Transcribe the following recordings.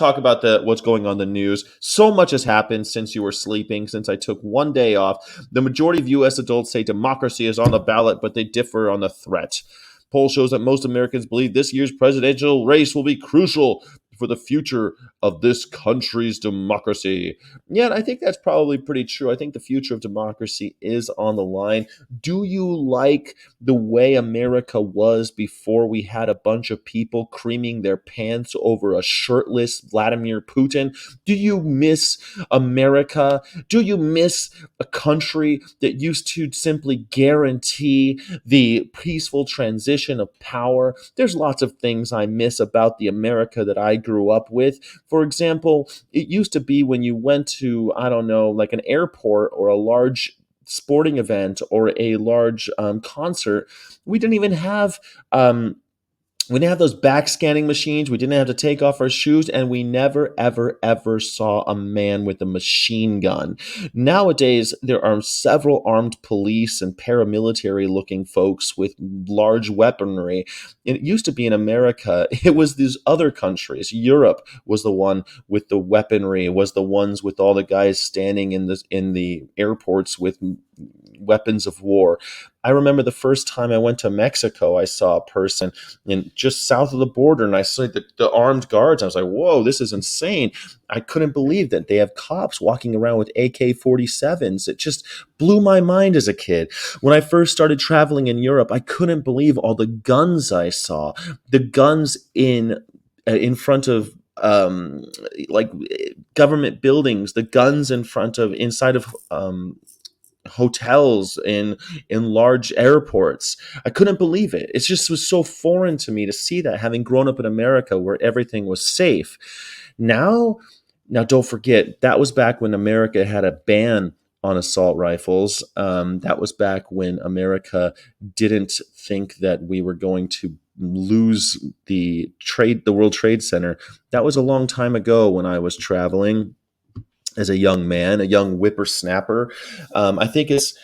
talk about the what's going on in the news. So much has happened since you were sleeping, since I took one day off. The majority of US adults say democracy is on the ballot, but they differ on the threat. Poll shows that most Americans believe this year's presidential race will be crucial for the future of this country's democracy. Yeah, I think that's probably pretty true. I think the future of democracy is on the line. Do you like the way America was before we had a bunch of people creaming their pants over a shirtless Vladimir Putin? Do you miss America? Do you miss a country that used to simply guarantee the peaceful transition of power? There's lots of things I miss about the America that I grew up with. For example, it used to be when you went to, I don't know, like an airport or a large sporting event or a large concert, we didn't even have we didn't have those back scanning machines. We didn't have to take off our shoes, and we never, ever, ever saw a man with a machine gun. Nowadays, there are several armed police and paramilitary looking folks with large weaponry. It used to be in America, it was these other countries. Europe was the one with the weaponry, was the ones with all the guys standing in the airports with weapons of war. I remember the first time I went to Mexico, I saw a person in just south of the border, and I saw the armed guards. I was like, whoa, this is insane. I couldn't believe that they have cops walking around with AK-47s. It just blew my mind as a kid. When I first started traveling in Europe, I couldn't believe all the guns I saw. The guns in front of like government buildings, the guns inside of hotels in large airports. I couldn't believe it. It just was so foreign to me to see that, having grown up in America where everything was safe. Now don't forget, that was back when America had a ban on assault rifles. That was back when America didn't think that we were going to lose the World Trade Center. That was a long time ago when I was traveling as a young man, a young whippersnapper. I think it's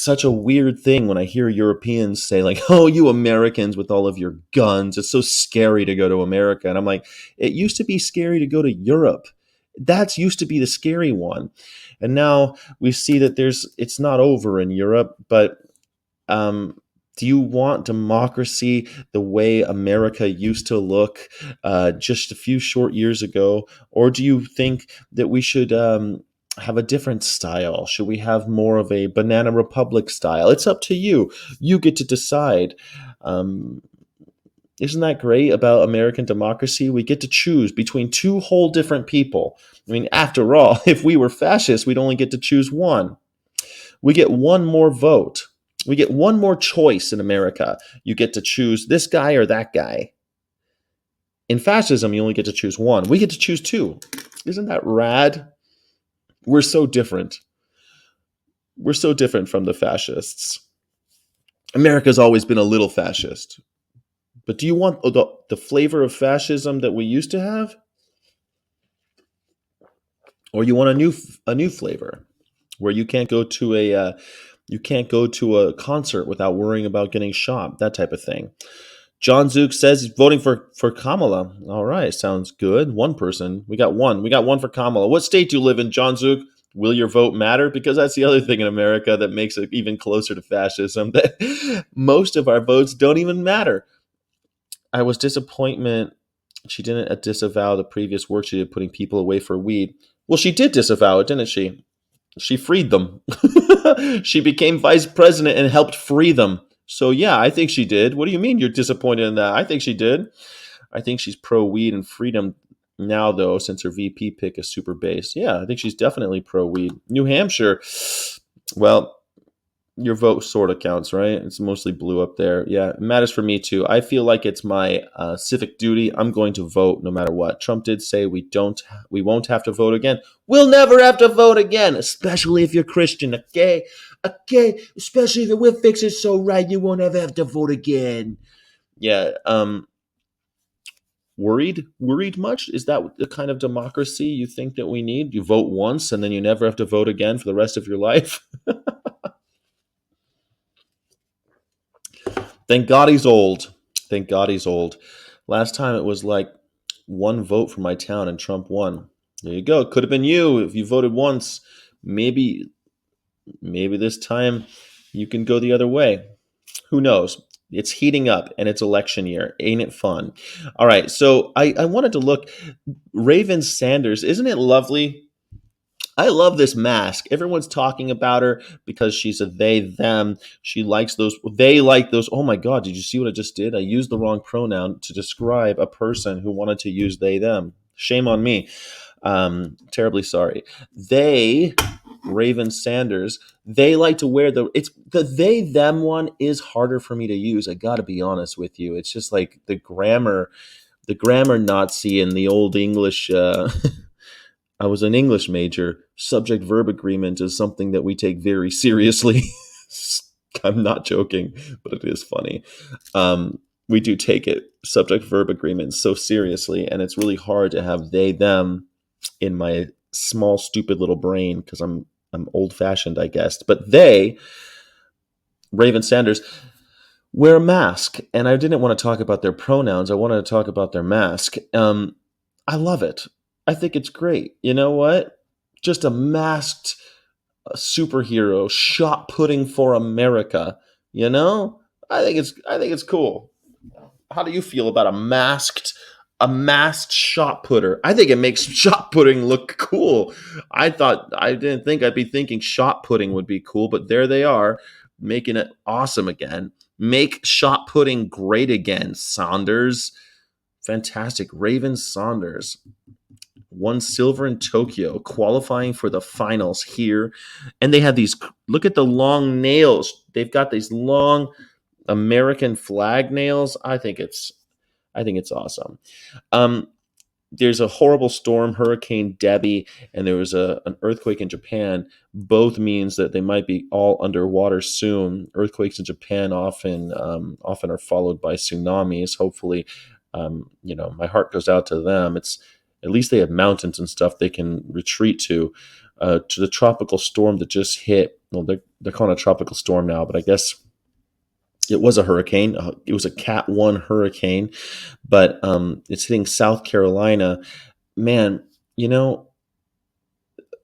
such a weird thing when I hear Europeans say like, "Oh, you Americans with all of your guns, it's so scary to go to America." And I'm like, it used to be scary to go to Europe. That's used to be the scary one, and now we see that it's not over in Europe, but um, do you want democracy the way America used to look just a few short years ago? Or do you think that we should have a different style? Should we have more of a Banana Republic style? It's up to you. You get to decide. Um, isn't that great about American democracy? We get to choose between two whole different people. I mean, after all, if we were fascists, we'd only get to choose one. We get one more vote. We get one more choice in America. You get to choose this guy or that guy. In fascism, you only get to choose one. We get to choose two. Isn't that rad? We're so different. We're so different from the fascists. America's always been a little fascist. But do you want the flavor of fascism that we used to have? Or you want a new flavor where you can't go to a concert without worrying about getting shot, that type of thing. John Zook says he's voting for Kamala. All right, sounds good. One person. We got one. We got one for Kamala. What state do you live in, John Zook? Will your vote matter? Because that's the other thing in America that makes it even closer to fascism, that most of our votes don't even matter. I was disappointment she didn't disavow the previous work she did putting people away for weed. Well, she did disavow it, didn't she? She freed them. She became vice president and helped free them. So yeah, I think she did. What do you mean you're disappointed in that? I think she did. I think she's pro weed and freedom now, though, since her VP pick is super base. Yeah, I think she's definitely pro weed. New Hampshire, well, your vote sort of counts, right? It's mostly blue up there. Yeah, it matters for me too. I feel like it's my civic duty. I'm going to vote no matter what. Trump did say we won't have to vote again. We'll never have to vote again, especially if you're Christian. Okay, okay, especially if we'll fix it so right, you won't ever have to vote again. Yeah. Worried much? Is that the kind of democracy you think that we need? You vote once and then you never have to vote again for the rest of your life? Thank God he's old. Thank God he's old. Last time it was like one vote for my town and Trump won. There you go. It could have been you if you voted once. Maybe maybe this time you can go the other way. Who knows? It's heating up and it's election year. Ain't it fun? All right. So I wanted to look. Raven Sanders, isn't it lovely? I love this mask. Everyone's talking about her because she's a they, them. She likes those. They like those. Oh my God. Did you see what I just did? I used the wrong pronoun to describe a person who wanted to use they, them. Shame on me. Terribly sorry. They, Raven Sanders, they like to wear it's the they them one is harder for me to use. I got to be honest with you. It's just like the grammar Nazi and the old English. I was an English major. Subject verb agreement is something that we take very seriously. I'm not joking, but it is funny. We do take it, subject verb agreement, so seriously, and it's really hard to have they, them in my small, stupid little brain because I'm old fashioned, I guess. But they, Raven Sanders, wear a mask, and I didn't want to talk about their pronouns. I wanted to talk about their mask. I love it. I think it's great. You know what? Just a masked superhero shot putting for America. You know, I think it's cool. How do you feel about a masked shot putter? I think it makes shot putting look cool. I didn't think I'd be thinking shot putting would be cool, but there they are, making it awesome again. Make shot putting great again, Saunders. Fantastic. Raven Saunders won silver in Tokyo, qualifying for the finals here. And they have these, look at the long nails. They've got these long American flag nails. I think it's awesome. Um, there's a horrible storm, Hurricane Debbie, and there was an earthquake in Japan. Both means that they might be all underwater soon. Earthquakes in Japan often are followed by tsunamis. Hopefully, my heart goes out to them. It's at least they have mountains and stuff they can retreat to. To the tropical storm that just hit. Well, they're calling it a tropical storm now, but I guess it was a hurricane. It was a Cat 1 hurricane, but it's hitting South Carolina. Man, you know,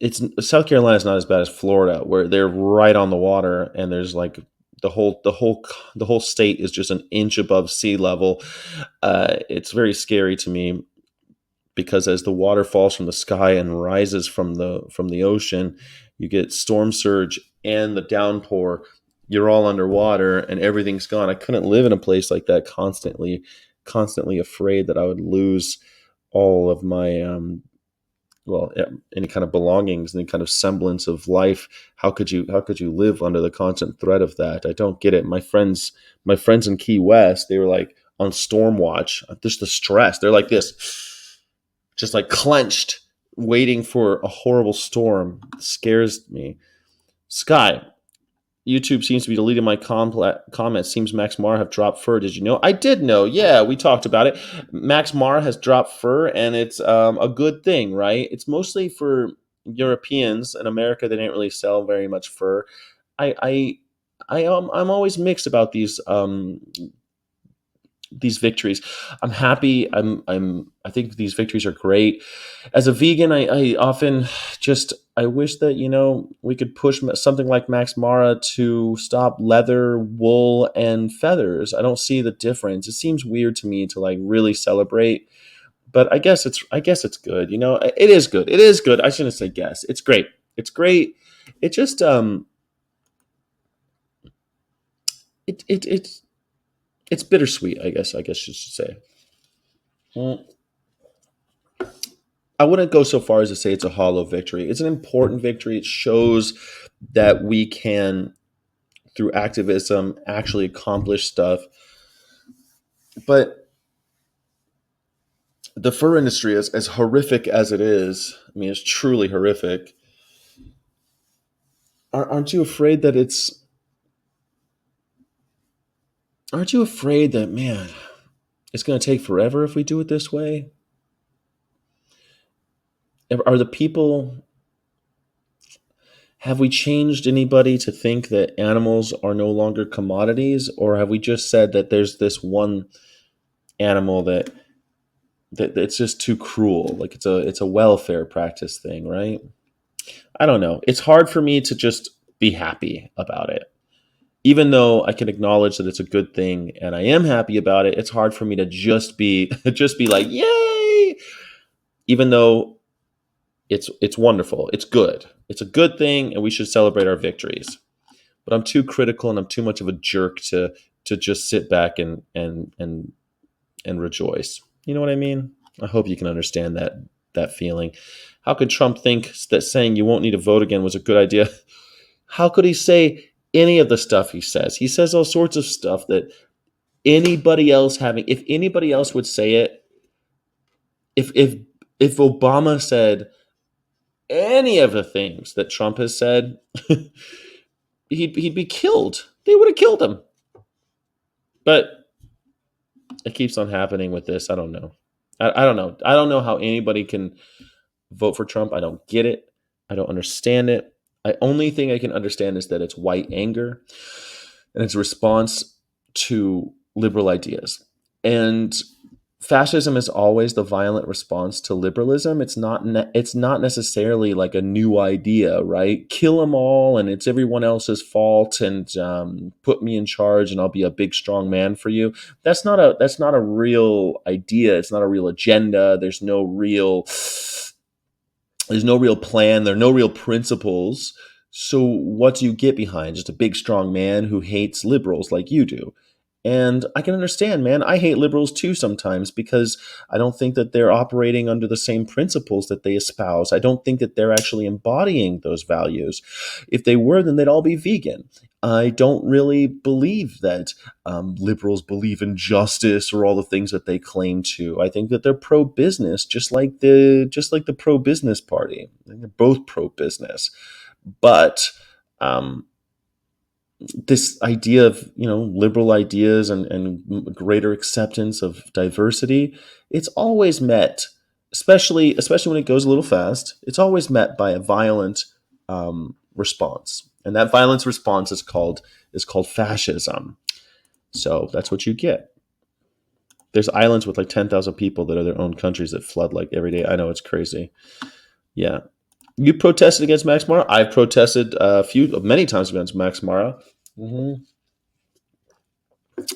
it's South Carolina is not as bad as Florida, where they're right on the water, and there's like the whole state is just an inch above sea level. It's very scary to me because as the water falls from the sky and rises from the ocean, you get storm surge and the downpour. You're all underwater and everything's gone. I couldn't live in a place like that constantly afraid that I would lose all of my any kind of belongings, any kind of semblance of life. How could you live under the constant threat of that? I don't get it. My friends in Key West, they were like on storm watch. Just the stress. They're like this, just like clenched, waiting for a horrible storm. It scares me. Sky, YouTube seems to be deleting my comments. Seems Max Mara have dropped fur. Did you know? I did know. Yeah, we talked about it. Max Mara has dropped fur, and it's a good thing, right? It's mostly for Europeans. In America, they didn't really sell very much fur. I, I'm always mixed about these victories. I'm happy. I think these victories are great. As a vegan, I often just I wish that we could push something like Max Mara to stop leather, wool, and feathers. I don't see the difference. It seems weird to me to like really celebrate, but I guess it's good. It is good. It is good. I shouldn't say guess. It's great. It's great. It just it's bittersweet. I guess you should say. Mm, I wouldn't go so far as to say it's a hollow victory. It's an important victory. It shows that we can, through activism, actually accomplish stuff. But the fur industry, as horrific as it is, I mean, it's truly horrific. Aren't you afraid that Aren't you afraid that, man, it's going to take forever if we do it this way? Are the people Have we changed anybody to think that animals are no longer commodities, or have we just said that there's this one animal it's just too cruel. Like it's a welfare practice thing, right? I don't know. It's hard for me to just be happy about it. Even though I can acknowledge that it's a good thing and I am happy about it, it's hard for me to just be just be like, "Yay!" Even though it's wonderful. It's good. It's a good thing and we should celebrate our victories. But I'm too critical and I'm too much of a jerk to just sit back and rejoice. You know what I mean? I hope you can understand that feeling. How could Trump think that saying you won't need to vote again was a good idea? How could he say any of the stuff he says? He says all sorts of stuff that anybody else having if anybody else would say it, if Obama said any of the things that Trump has said, he'd be killed. They would have killed him. But it keeps on happening with this. I don't know. I don't know. I don't know how anybody can vote for Trump. I don't get it. I don't understand it. The only thing I can understand is that it's white anger and it's a response to liberal ideas. And fascism is always the violent response to liberalism. It's not necessarily like a new idea, right? Kill them all, and it's everyone else's fault, and put me in charge, and I'll be a big strong man for you. That's not a real idea. It's not a real agenda. There's no real plan. There are no real principles. So what do you get behind? Just a big strong man who hates liberals like you do. And I can understand, man. I hate liberals too sometimes because I don't think that they're operating under the same principles that they espouse. I don't think that they're actually embodying those values. If they were, then they'd all be vegan. I don't really believe that liberals believe in justice or all the things that they claim to. I think that they're pro-business, just like the pro-business party. I think they're both pro-business, but um, this idea of liberal ideas and greater acceptance of diversity, it's always met, especially when it goes a little fast. It's always met by a violent response, and that violent response is called fascism. So that's what you get. There's islands with like 10,000 people that are their own countries that flood like every day. I know, it's crazy. Yeah. You protested against Max Mara. I've protested many times against Max Mara. hmm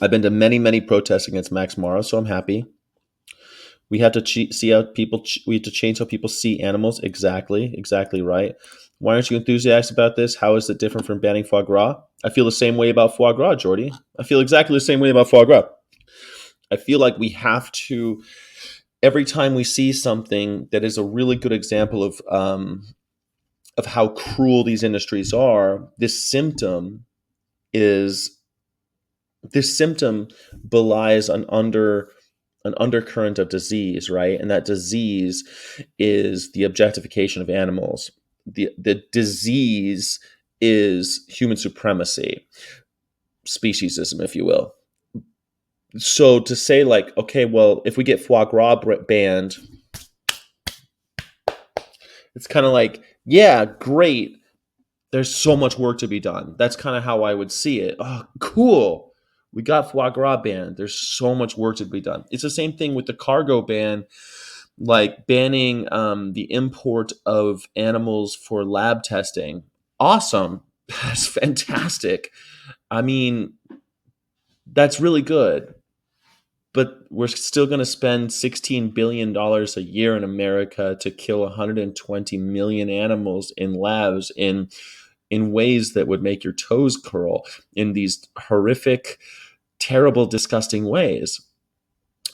I've been to many, many protests against Max Mara, so I'm happy. We have to see how people. We have to change how people see animals. Exactly, exactly right. Why aren't you enthusiastic about this? How is it different from banning foie gras? I feel the same way about foie gras, Jordy. I feel exactly the same way about foie gras. I feel like we have to, every time we see something that is a really good example of how cruel these industries are, is this symptom belies an undercurrent of disease, right? And that disease is the objectification of animals. The disease is human supremacy, speciesism, if you will. So to say like, okay, well, if we get foie gras banned, it's kind of like, yeah, great. There's so much work to be done. That's kind of how I would see it. Oh, cool. We got foie gras banned. There's so much work to be done. It's the same thing with the cargo ban, like banning the import of animals for lab testing. Awesome. That's fantastic. I mean, that's really good. But we're still going to spend $16 billion a year in America to kill 120 million animals in labs in ways that would make your toes curl, in these horrific, terrible, disgusting ways.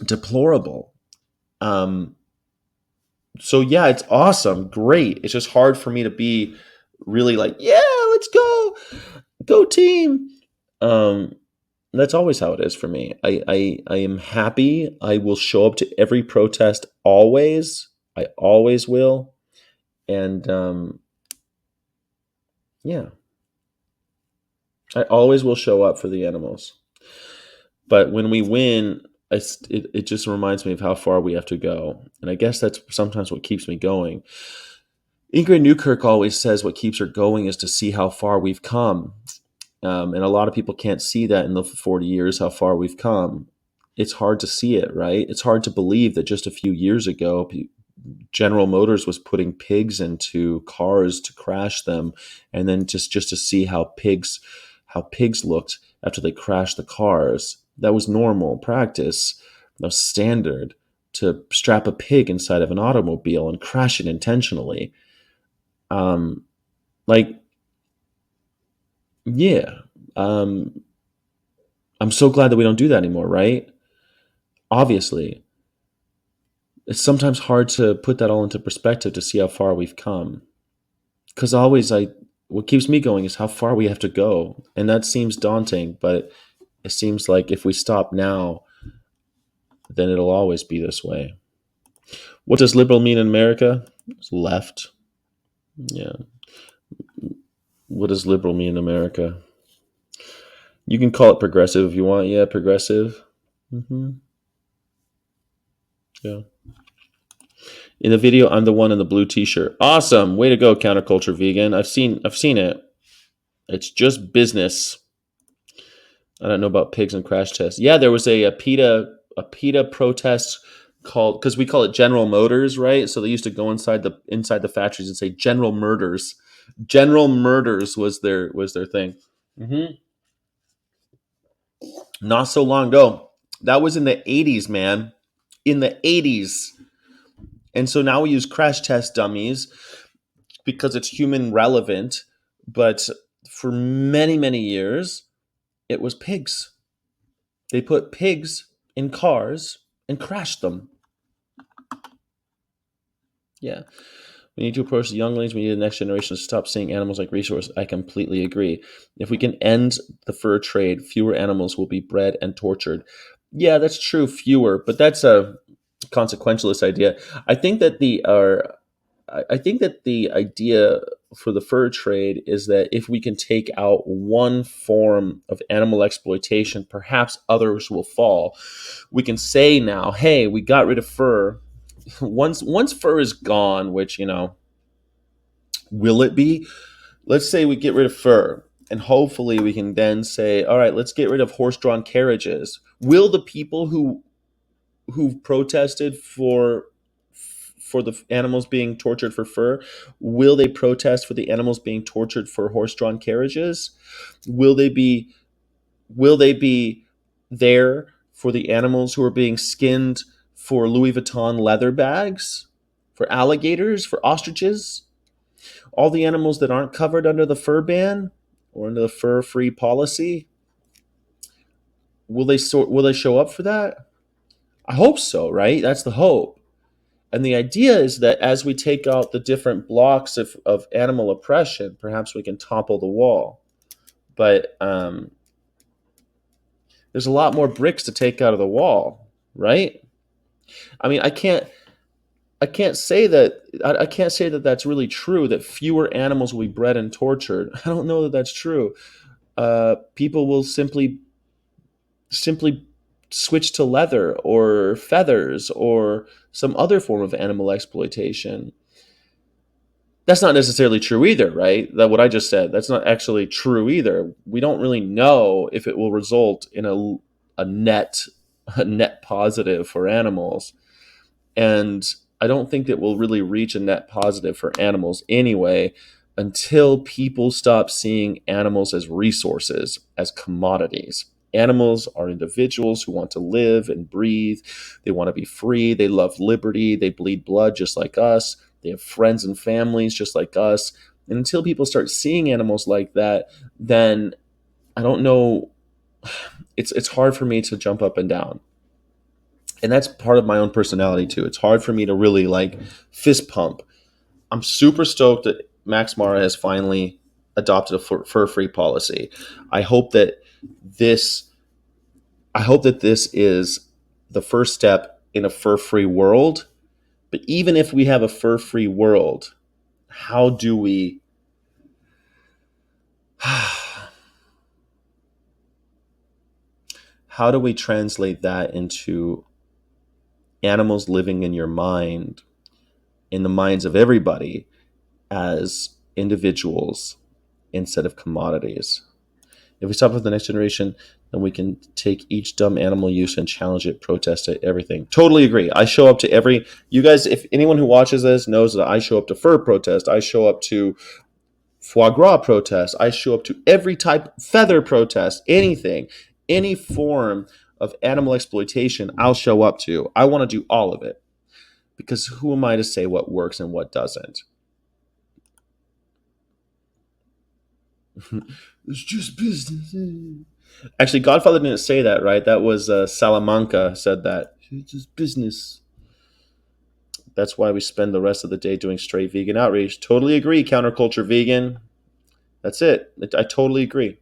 Deplorable. So yeah, it's awesome, great. It's just hard for me to be really like, yeah, let's go team. That's always how it is for me. I am happy. I will show up to every protest always. I always will. And yeah, I always will show up for the animals. But when we win, it just reminds me of how far we have to go. And I guess that's sometimes what keeps me going. Ingrid Newkirk always says what keeps her going is to see how far we've come. And a lot of people can't see that in the 40 years, how far we've come. it's hard to see it, right? It's hard to believe that just a few years ago, General Motors was putting pigs into cars to crash them, and then just to see how pigs looked after they crashed the cars. That was normal practice. That was standard to strap a pig inside of an automobile and crash it intentionally. Um, like, yeah, um, I'm so glad that we don't do that anymore, right? Obviously, it's sometimes hard to put that all into perspective to see how far we've come. Because always, what keeps me going is how far we have to go, and that seems daunting. But it seems like if we stop now, then it'll always be this way. What does liberal mean in America? It's left. Yeah. What does liberal mean in America? You can call it progressive if you want. Yeah, progressive. hmm Yeah. In the video, I'm the one in the blue T-shirt. Awesome, way to go, counterculture vegan. I've seen it. It's just business. I don't know about pigs and crash tests. Yeah, there was a PETA protest called, because we call it General Motors, right? So they used to go inside the factories and say General Murders. General Murders was their thing. hmm Not so long ago. That was in the 80s, man. In the 80s. And so now we use crash test dummies because it's human relevant. But for many, many years, it was pigs. They put pigs in cars and crashed them. Yeah. We need to approach the younglings. We need the next generation to stop seeing animals like resource. I completely agree. If we can end the fur trade, fewer animals will be bred and tortured. Yeah, that's true, fewer, but that's a consequentialist idea. I think that the idea for the fur trade is that if we can take out one form of animal exploitation, perhaps others will fall. We can say now, hey, we got rid of fur. Once fur is gone, which, will it be? Let's say we get rid of fur, and hopefully we can then say, all right, let's get rid of horse-drawn carriages. Will the people who protested for the animals being tortured for fur, will they protest for the animals being tortured for horse-drawn carriages? Will they be will they be there for the animals who are being skinned for Louis Vuitton leather bags, for alligators, for ostriches? All the animals that aren't covered under the fur ban or under the fur-free policy, will they show up for that? I hope so, right? That's the hope. And the idea is that as we take out the different blocks of animal oppression, perhaps we can topple the wall. But there's a lot more bricks to take out of the wall, right? I mean, I can't say that that's really true. That fewer animals will be bred and tortured. I don't know that that's true. People will simply switch to leather or feathers or some other form of animal exploitation. That's not necessarily true either, right? That what I just said, that's not actually true either. We don't really know if it will result in a net a net positive for animals. And I don't think that we'll really reach a net positive for animals anyway until people stop seeing animals as resources, as commodities. Animals are individuals who want to live and breathe. They want to be free. They love liberty. They bleed blood just like us. They have friends and families just like us. And until people start seeing animals like that, then I don't know. It's hard for me to jump up and down, and that's part of my own personality too. It's hard for me to really like fist pump. I'm super stoked that Max Mara has finally adopted a fur-free policy. I hope that this I hope that this is the first step in a fur-free world. But even if we have a fur-free world, how do we how do we translate that into animals living in your mind, in the minds of everybody, as individuals instead of commodities? If we stop with the next generation, then we can take each dumb animal use and challenge it, protest it, everything. Totally agree. I show up to every, you guys, if anyone who watches this knows that I show up to fur protest, I show up to foie gras protest, I show up to every type feather protest, anything, any form of animal exploitation, I'll show up to. I want to do all of it because who am I to say what works and what doesn't? It's just business. Actually, Godfather didn't say that, right? That was Salamanca said that. It's just business. That's why we spend the rest of the day doing straight vegan outreach. Totally agree, counterculture vegan. That's it. I totally agree.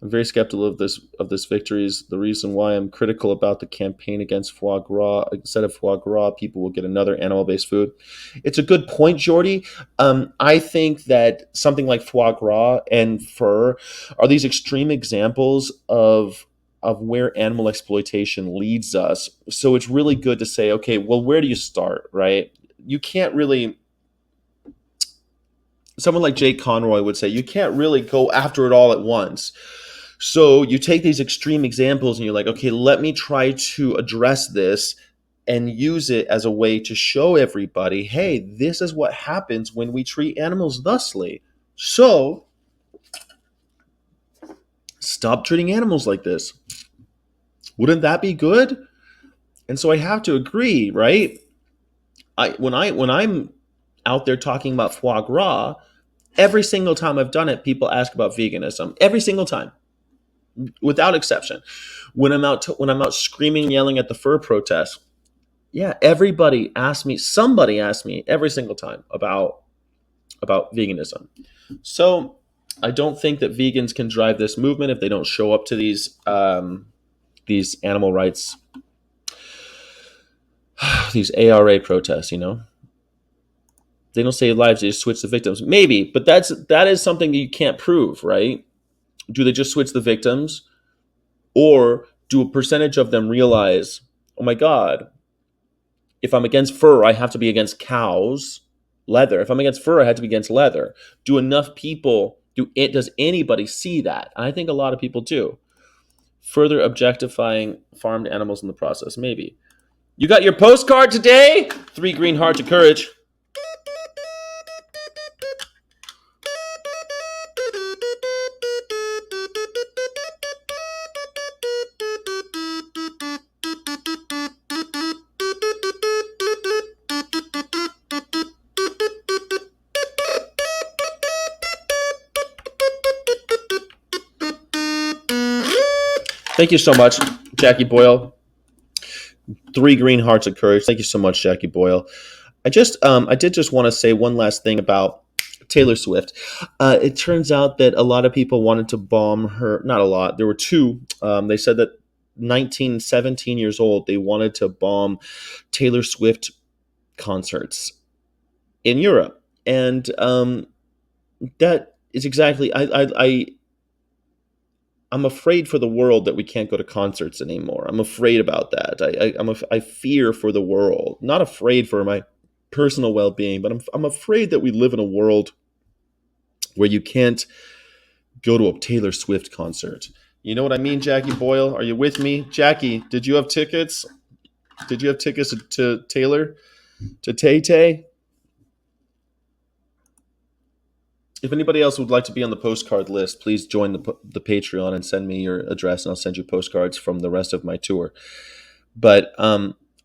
I'm very skeptical of this victory. Is the reason why I'm critical about the campaign against foie gras. Instead of foie gras, people will get another animal-based food. It's a good point, Jordy. I think that something like foie gras and fur are these extreme examples of where animal exploitation leads us. So it's really good to say, okay, well, where do you start, right? You can't really. Someone like Jake Conroy would say, you can't really go after it all at once. So you take these extreme examples and you're like, okay, let me try to address this and use it as a way to show everybody, hey, this is what happens when we treat animals thusly. So stop treating animals like this. Wouldn't that be good? And so I have to agree, right? When I'm out there talking about foie gras, every single time I've done it, people ask about veganism. Every single time, without exception. When I'm out screaming, yelling at the fur protest, yeah, somebody asks me every single time about veganism. So I don't think that vegans can drive this movement if they don't show up to these animal rights, these ARA protests. They don't save lives; they just switch the victims. Maybe, but that is something you can't prove, right? Do they just switch the victims, or do a percentage of them realize, oh my God, if I'm against fur, I have to be against cows, leather. If I'm against fur, I have to be against leather. Do enough people does anybody see that? And I think a lot of people do. Further objectifying farmed animals in the process, maybe. You got your postcard today? 3 green hearts of courage. Thank you so much, Jackie Boyle. 3 green hearts of courage. Thank you so much, Jackie Boyle. I did just want to say one last thing about Taylor Swift. It turns out that a lot of people wanted to bomb her. Not a lot. There were two. They said that 17 years old, they wanted to bomb Taylor Swift concerts in Europe, and that is exactly. I'm afraid for the world that we can't go to concerts anymore. I'm afraid about that. I fear for the world. Not afraid for my personal well-being, but I'm afraid that we live in a world where you can't go to a Taylor Swift concert. You know what I mean, Jackie Boyle? Are you with me? Jackie, did you have tickets? Did you have tickets to Taylor? To Tay-Tay? If anybody else would like to be on the postcard list, please join the Patreon and send me your address, and I'll send you postcards from the rest of my tour. But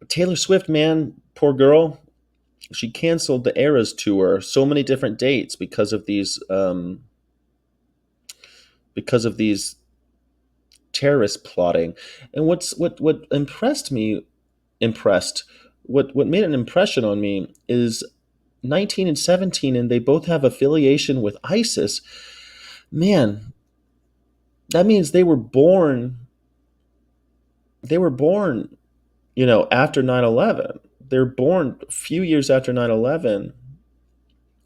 Taylor Swift, man, poor girl, she canceled the Eras tour, so many different dates because of these terrorist plotting. And what made an impression on me is 19 and 17, and they both have affiliation with ISIS. Man, that means they were born, after 9/11. They're born a few years after 9/11,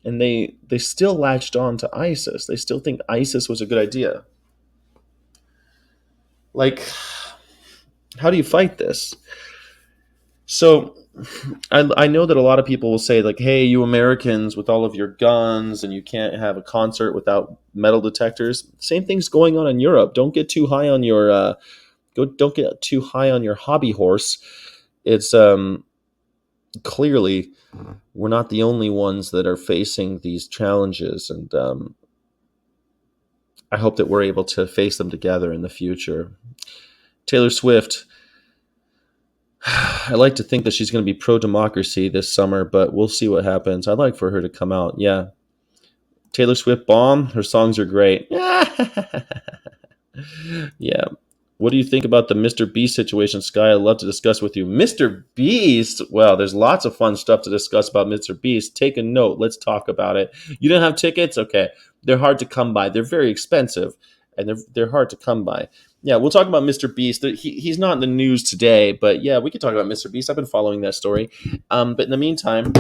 and they still latched on to ISIS. They still think ISIS was a good idea. Like, how do you fight this? So I know that a lot of people will say like, "Hey, you Americans with all of your guns, and you can't have a concert without metal detectors." Same thing's going on in Europe. Don't get too high on your don't get too high on your hobby horse. It's clearly we're not the only ones that are facing these challenges, and I hope that we're able to face them together in the future. Taylor Swift. I like to think that she's going to be pro democracy this summer, but we'll see what happens. I'd like for her to come out. Yeah. Taylor Swift bomb. Her songs are great. Yeah. What do you think about the Mr. Beast situation, Sky? I'd love to discuss with you. Mr. Beast? Well, there's lots of fun stuff to discuss about Mr. Beast. Take a note. Let's talk about it. You don't have tickets? Okay. They're hard to come by. They're very expensive, and they're hard to come by. Yeah, we'll talk about Mr. Beast. He's not in the news today, but yeah, we could talk about Mr. Beast. I've been following that story. But in the meantime,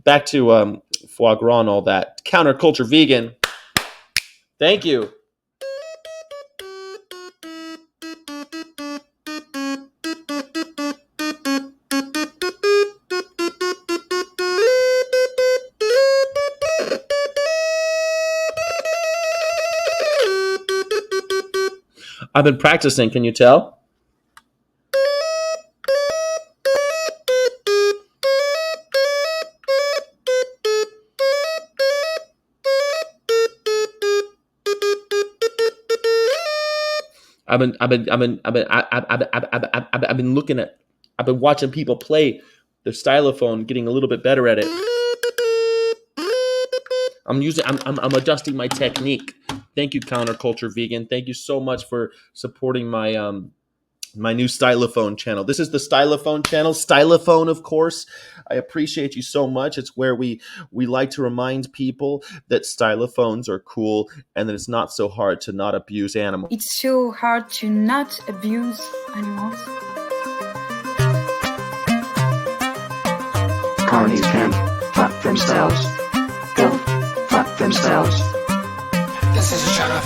back to foie gras and all that. Counterculture vegan. Thank you. I've been practicing. Can you tell? I've been looking at, I've been watching people play the stylophone, getting a little bit better at it. I'm adjusting my technique. Thank you, Counterculture Vegan. Thank you so much for supporting my my new Stylophone channel. This is the Stylophone channel. Stylophone, of course. I appreciate you so much. It's where we like to remind people that stylophones are cool and that it's not so hard to not abuse animals. It's so hard to not abuse animals. Carnies can fuck themselves. Go fuck themselves. This is a Shotput.